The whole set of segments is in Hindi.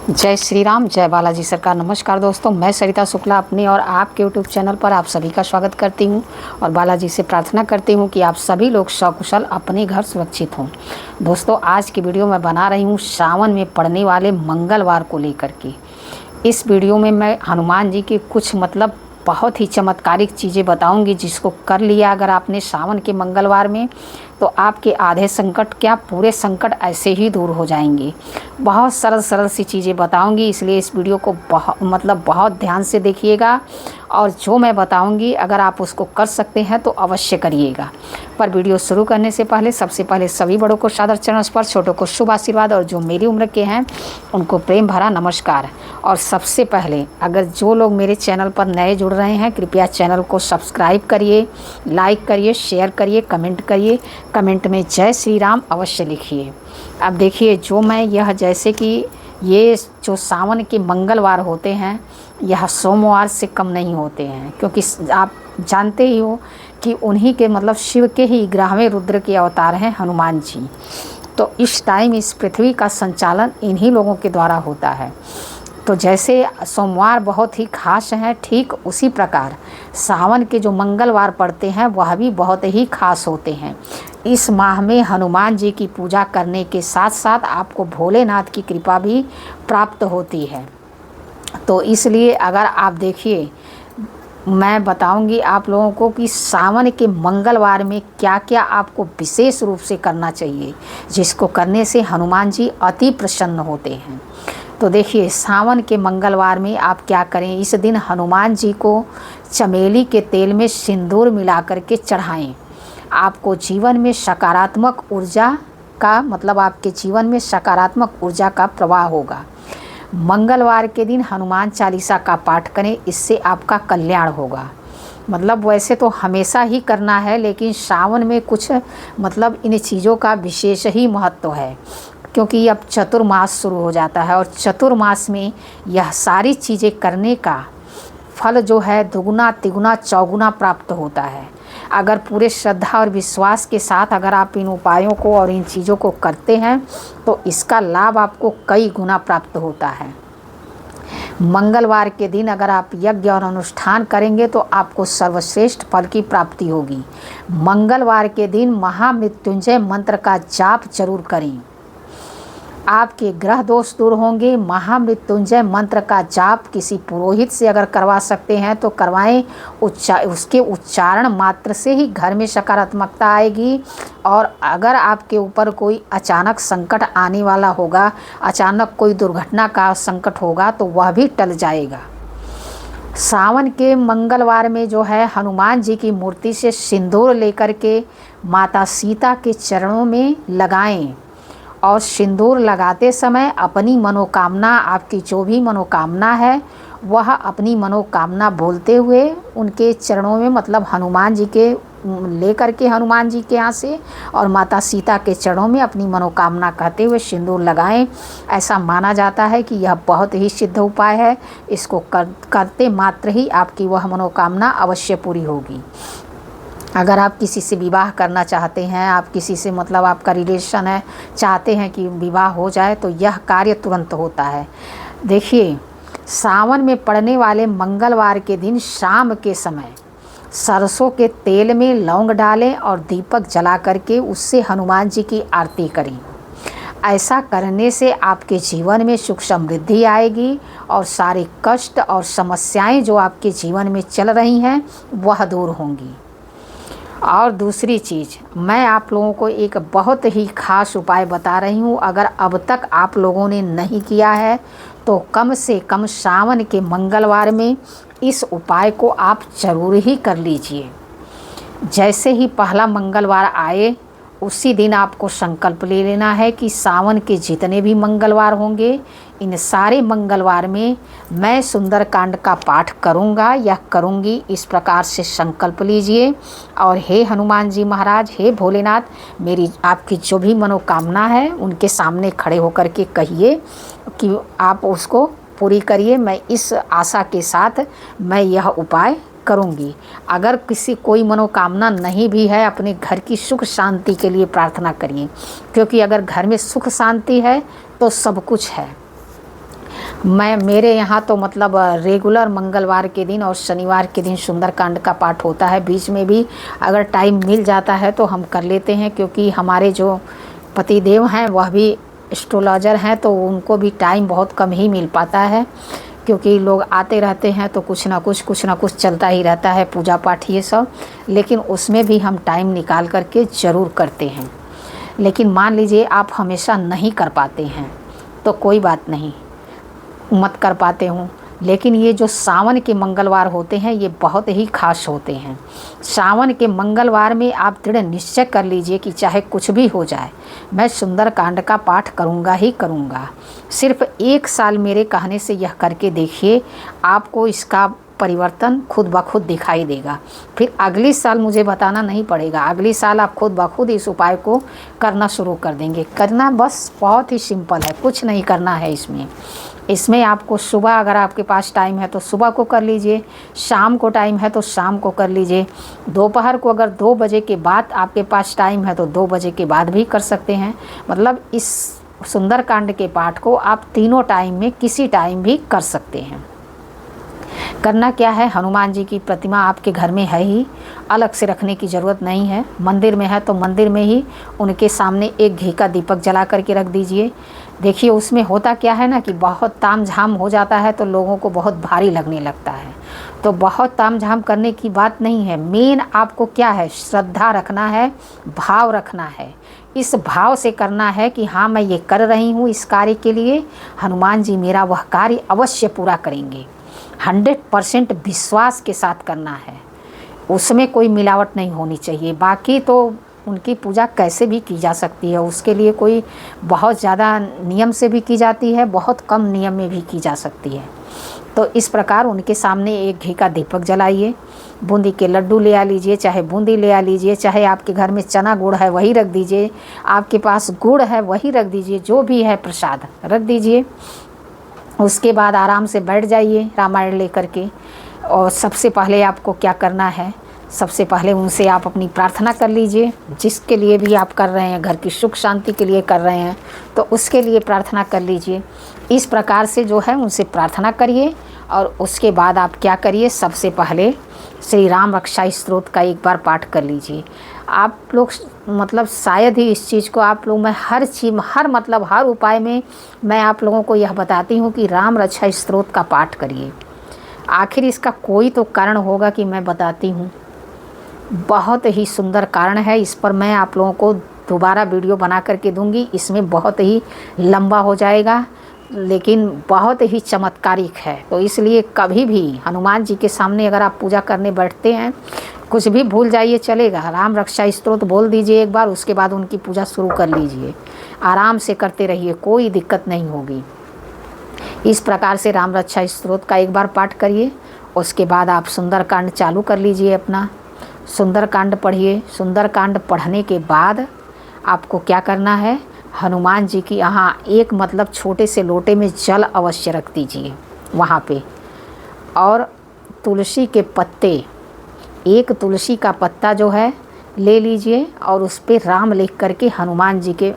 जय श्री राम, जय बालाजी सरकार। नमस्कार दोस्तों, मैं सरिता शुक्ला अपने और आपके यूट्यूब चैनल पर आप सभी का स्वागत करती हूं और बालाजी से प्रार्थना करती हूं कि आप सभी लोग सकुशल अपने घर सुरक्षित हों। दोस्तों, आज की वीडियो मैं बना रही हूं सावन में पड़ने वाले मंगलवार को लेकर के। इस वीडियो में मैं हनुमान जी की कुछ बहुत ही चमत्कारिक चीज़ें बताऊंगी, जिसको कर लिया अगर आपने सावन के मंगलवार में, तो आपके आधे संकट क्या पूरे संकट ऐसे ही दूर हो जाएंगे। बहुत सरल सरल सी चीज़ें बताऊंगी, इसलिए इस वीडियो को बहुत ध्यान से देखिएगा और जो मैं बताऊंगी अगर आप उसको कर सकते हैं तो अवश्य करिएगा। पर वीडियो शुरू करने से पहले सबसे पहले सभी बड़ों को सादर चरण स्पर्श, छोटों को शुभ आशीर्वाद और जो मेरी उम्र के हैं उनको प्रेम भरा नमस्कार। और सबसे पहले अगर जो लोग मेरे चैनल पर नए जुड़ रहे हैं, कृपया चैनल को सब्सक्राइब करिए, लाइक करिए, शेयर करिए, कमेंट करिए। कमेंट में जय श्री राम अवश्य लिखिए। अब देखिए, जो मैं यह जैसे कि ये जो सावन के मंगलवार होते हैं यह सोमवार से कम नहीं होते हैं, क्योंकि आप जानते ही हो कि उन्हीं के शिव के ही 11वें रुद्र के अवतार हैं हनुमान जी। तो इस टाइम इस पृथ्वी का संचालन इन्हीं लोगों के द्वारा होता है। तो जैसे सोमवार बहुत ही खास हैं, ठीक उसी प्रकार सावन के जो मंगलवार पड़ते हैं वह भी बहुत ही खास होते हैं। इस माह में हनुमान जी की पूजा करने के साथ साथ आपको भोलेनाथ की कृपा भी प्राप्त होती है। तो इसलिए अगर आप देखिए, मैं बताऊंगी आप लोगों को कि सावन के मंगलवार में क्या क्या आपको विशेष रूप से करना चाहिए, जिसको करने से हनुमान जी अति प्रसन्न होते हैं। तो देखिए, सावन के मंगलवार में आप क्या करें, इस दिन हनुमान जी को चमेली के तेल में सिंदूर मिला करके चढ़ाएं। आपको जीवन में सकारात्मक ऊर्जा का आपके जीवन में सकारात्मक ऊर्जा का प्रवाह होगा। मंगलवार के दिन हनुमान चालीसा का पाठ करें, इससे आपका कल्याण होगा। वैसे तो हमेशा ही करना है, लेकिन सावन में कुछ इन चीज़ों का विशेष ही महत्व है, क्योंकि अब चतुर्मास शुरू हो जाता है और चतुर्मास में यह सारी चीज़ें करने का फल जो है दुगुना तिगुना चौगुना प्राप्त होता है। अगर पूरे श्रद्धा और विश्वास के साथ अगर आप इन उपायों को और इन चीज़ों को करते हैं तो इसका लाभ आपको कई गुना प्राप्त होता है। मंगलवार के दिन अगर आप यज्ञ और अनुष्ठान करेंगे तो आपको सर्वश्रेष्ठ फल की प्राप्ति होगी। मंगलवार के दिन महामृत्युंजय मंत्र का जाप जरूर करें, आपके ग्रह दोष दूर होंगे। महामृत्युंजय मंत्र का जाप किसी पुरोहित से अगर करवा सकते हैं तो करवाएं। उसके उच्चारण मात्र से ही घर में सकारात्मकता आएगी और अगर आपके ऊपर कोई अचानक संकट आने वाला होगा, अचानक कोई दुर्घटना का संकट होगा, तो वह भी टल जाएगा। सावन के मंगलवार में जो है हनुमान जी की मूर्ति से सिंदूर लेकर के माता सीता के चरणों में लगाएं और सिंदूर लगाते समय अपनी मनोकामना, आपकी जो भी मनोकामना है वह अपनी मनोकामना बोलते हुए उनके चरणों में हनुमान जी के लेकर के हनुमान जी के यहाँ से और माता सीता के चरणों में अपनी मनोकामना कहते हुए सिंदूर लगाएं। ऐसा माना जाता है कि यह बहुत ही सिद्ध उपाय है। इसको करते मात्र ही आपकी वह मनोकामना अवश्य पूरी होगी। अगर आप किसी से विवाह करना चाहते हैं, आप किसी से आपका रिलेशन है, चाहते हैं कि विवाह हो जाए, तो यह कार्य तुरंत होता है। देखिए, सावन में पड़ने वाले मंगलवार के दिन शाम के समय सरसों के तेल में लौंग डालें और दीपक जला करके उससे हनुमान जी की आरती करें। ऐसा करने से आपके जीवन में सुख समृद्धि आएगी और सारे कष्ट और समस्याएं जो आपके जीवन में चल रही हैं वह दूर होंगी। और दूसरी चीज़, मैं आप लोगों को एक बहुत ही खास उपाय बता रही हूँ। अगर अब तक आप लोगों ने नहीं किया है तो कम से कम सावन के मंगलवार में इस उपाय को आप जरूर ही कर लीजिए। जैसे ही पहला मंगलवार आए उसी दिन आपको संकल्प ले लेना है कि सावन के जितने भी मंगलवार होंगे, इन सारे मंगलवार में मैं सुंदरकांड का पाठ करूंगा या करूंगी। इस प्रकार से संकल्प लीजिए और हे हनुमान जी महाराज, हे भोलेनाथ, मेरी आपकी जो भी मनोकामना है उनके सामने खड़े होकर के कहिए कि आप उसको पूरी करिए। मैं इस आशा के साथ मैं यह उपाय करूंगी। अगर कोई मनोकामना नहीं भी है, अपने घर की सुख शांति के लिए प्रार्थना करिए, क्योंकि अगर घर में सुख शांति है तो सब कुछ है। मैं मेरे यहाँ तो मतलब रेगुलर मंगलवार के दिन और शनिवार के दिन सुंदरकांड का पाठ होता है। बीच में भी अगर टाइम मिल जाता है तो हम कर लेते हैं, क्योंकि हमारे जो पतिदेव हैं वह भी एस्ट्रोलॉजर हैं, तो उनको भी टाइम बहुत कम ही मिल पाता है, क्योंकि लोग आते रहते हैं तो कुछ ना कुछ चलता ही रहता है, पूजा पाठ ये सब। लेकिन उसमें भी हम टाइम निकाल करके ज़रूर करते हैं। लेकिन मान लीजिए आप हमेशा नहीं कर पाते हैं तो कोई बात नहीं, मत कर पाते हूँ। लेकिन ये जो सावन के मंगलवार होते हैं ये बहुत ही खास होते हैं। सावन के मंगलवार में आप दृढ़ निश्चय कर लीजिए कि चाहे कुछ भी हो जाए, मैं सुंदरकांड का पाठ करूँगा ही करूँगा। सिर्फ 1 साल मेरे कहने से यह करके देखिए, आपको इसका परिवर्तन खुद ब खुद दिखाई देगा। फिर अगली साल मुझे बताना नहीं पड़ेगा, अगली साल आप खुद ब खुद इस उपाय को करना शुरू कर देंगे। करना बस बहुत ही सिंपल है, कुछ नहीं करना है इसमें आपको सुबह अगर आपके पास टाइम है तो सुबह को कर लीजिए, शाम को टाइम है तो शाम को कर लीजिए, दोपहर को अगर 2 बजे के बाद आपके पास टाइम है तो 2 बजे के बाद भी कर सकते हैं। मतलब इस सुंदरकांड के पाठ को आप तीनों टाइम में किसी टाइम भी कर सकते हैं। करना क्या है, हनुमान जी की प्रतिमा आपके घर में है ही, अलग से रखने की ज़रूरत नहीं है। मंदिर में है तो मंदिर में ही उनके सामने एक घी का दीपक जला करके रख दीजिए। देखिए उसमें होता क्या है ना कि बहुत तामझाम हो जाता है तो लोगों को बहुत भारी लगने लगता है। तो बहुत तामझाम करने की बात नहीं है, मेन आपको क्या है, श्रद्धा रखना है, भाव रखना है। इस भाव से करना है कि हाँ मैं ये कर रही हूँ इस कार्य के लिए, हनुमान जी मेरा वह कार्य अवश्य पूरा करेंगे। 100% विश्वास के साथ करना है, उसमें कोई मिलावट नहीं होनी चाहिए। बाकी तो उनकी पूजा कैसे भी की जा सकती है, उसके लिए कोई बहुत ज़्यादा नियम से भी की जाती है, बहुत कम नियम में भी की जा सकती है। तो इस प्रकार उनके सामने एक घी का दीपक जलाइए, बूंदी के लड्डू ले आ लीजिए, चाहे बूंदी ले आ लीजिए, चाहे आपके घर में चना गुड़ है वही रख दीजिए, आपके पास गुड़ है वही रख दीजिए, जो भी है प्रसाद रख दीजिए। उसके बाद आराम से बैठ जाइए रामायण लेकर के, और सबसे पहले आपको क्या करना है, सबसे पहले उनसे आप अपनी प्रार्थना कर लीजिए। जिसके लिए भी आप कर रहे हैं, घर की सुख शांति के लिए कर रहे हैं तो उसके लिए प्रार्थना कर लीजिए। इस प्रकार से जो है उनसे प्रार्थना करिए, और उसके बाद आप क्या करिए, सबसे पहले श्री राम रक्षा स्तोत्र का एक बार पाठ कर लीजिए। आप लोग मतलब शायद ही इस चीज़ को आप लोग, मैं हर चीज़ हर उपाय में मैं आप लोगों को यह बताती हूँ कि राम रक्षा स्तोत्र का पाठ करिए। आखिर इसका कोई तो कारण होगा कि मैं बताती हूँ, बहुत ही सुंदर कारण है। इस पर मैं आप लोगों को दोबारा वीडियो बना करके दूंगी, इसमें बहुत ही लंबा हो जाएगा लेकिन बहुत ही चमत्कारिक है। तो इसलिए कभी भी हनुमान जी के सामने अगर आप पूजा करने बैठते हैं, कुछ भी भूल जाइए चलेगा, राम रक्षा स्तोत्र बोल दीजिए एक बार, उसके बाद उनकी पूजा शुरू कर लीजिए। आराम से करते रहिए, कोई दिक्कत नहीं होगी। इस प्रकार से राम रक्षा स्तोत्र का एक बार पाठ करिए। उसके बाद आप सुंदरकांड चालू कर लीजिए अपना, सुंदरकांड पढ़िए। सुंदरकांड पढ़ने के बाद आपको क्या करना है, हनुमान जी की यहाँ एक मतलब छोटे से लोटे में जल अवश्य रख दीजिए वहाँ पे, और तुलसी के पत्ते, एक तुलसी का पत्ता जो है ले लीजिए और उस पर राम लिख करके हनुमान जी के,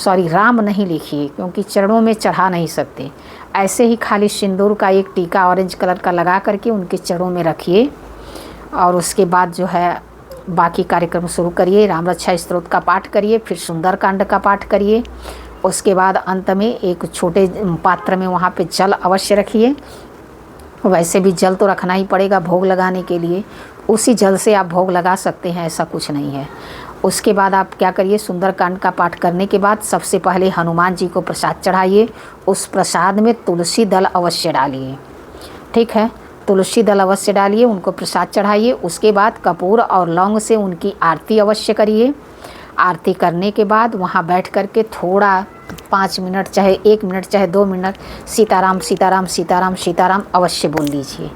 राम नहीं लिखिए क्योंकि चरणों में चढ़ा नहीं सकते, ऐसे ही खाली सिंदूर का एक टीका ऑरेंज कलर का लगा करके उनके चरणों में रखिए। और उसके बाद जो है बाकी कार्यक्रम शुरू करिए। राम रक्षा स्तोत्र का पाठ करिए, फिर सुंदरकांड का पाठ करिए। उसके बाद अंत में एक छोटे पात्र में वहाँ पे जल अवश्य रखिए। वैसे भी जल तो रखना ही पड़ेगा भोग लगाने के लिए, उसी जल से आप भोग लगा सकते हैं, ऐसा कुछ नहीं है। उसके बाद आप क्या करिए, सुंदरकांड का पाठ करने के बाद सबसे पहले हनुमान जी को प्रसाद चढ़ाइए। उस प्रसाद में तुलसी दल अवश्य डालिए, ठीक है, तुलसी दल अवश्य डालिए, उनको प्रसाद चढ़ाइए। उसके बाद कपूर और लौंग से उनकी आरती अवश्य करिए। आरती करने के बाद वहाँ बैठ कर के थोड़ा 5 मिनट, चाहे 1 मिनट, चाहे 2 मिनट सीताराम सीताराम सीताराम सीताराम अवश्य बोल लीजिए।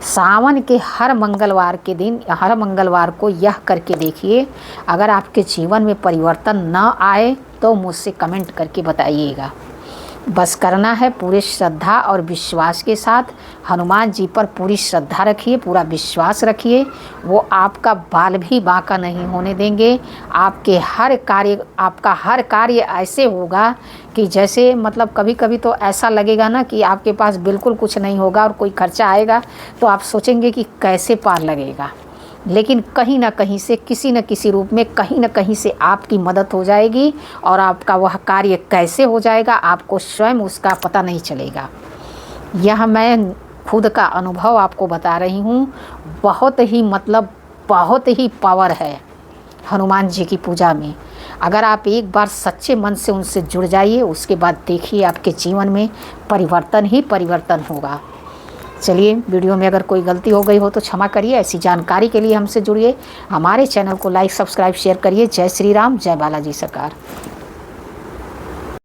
सावन के हर मंगलवार के दिन, हर मंगलवार को यह करके देखिए। अगर आपके जीवन में परिवर्तन न आए तो मुझसे कमेंट करके बताइएगा। बस करना है पूरे श्रद्धा और विश्वास के साथ। हनुमान जी पर पूरी श्रद्धा रखिए, पूरा विश्वास रखिए, वो आपका बाल भी बांका नहीं होने देंगे। आपका हर कार्य ऐसे होगा कि जैसे मतलब कभी कभी तो ऐसा लगेगा ना कि आपके पास बिल्कुल कुछ नहीं होगा और कोई खर्चा आएगा तो आप सोचेंगे कि कैसे पार लगेगा, लेकिन कहीं ना कहीं से किसी न किसी रूप में कहीं ना कहीं से आपकी मदद हो जाएगी और आपका वह कार्य कैसे हो जाएगा आपको स्वयं उसका पता नहीं चलेगा। यह मैं खुद का अनुभव आपको बता रही हूँ। बहुत ही पावर है हनुमान जी की पूजा में। अगर आप एक बार सच्चे मन से उनसे जुड़ जाइए, उसके बाद देखिए आपके जीवन में परिवर्तन ही परिवर्तन होगा। चलिए, वीडियो में अगर कोई गलती हो गई हो तो क्षमा करिए। ऐसी जानकारी के लिए हमसे जुड़िए, हमारे चैनल को लाइक, सब्सक्राइब, शेयर करिए। जय श्री राम, जय बालाजी सरकार।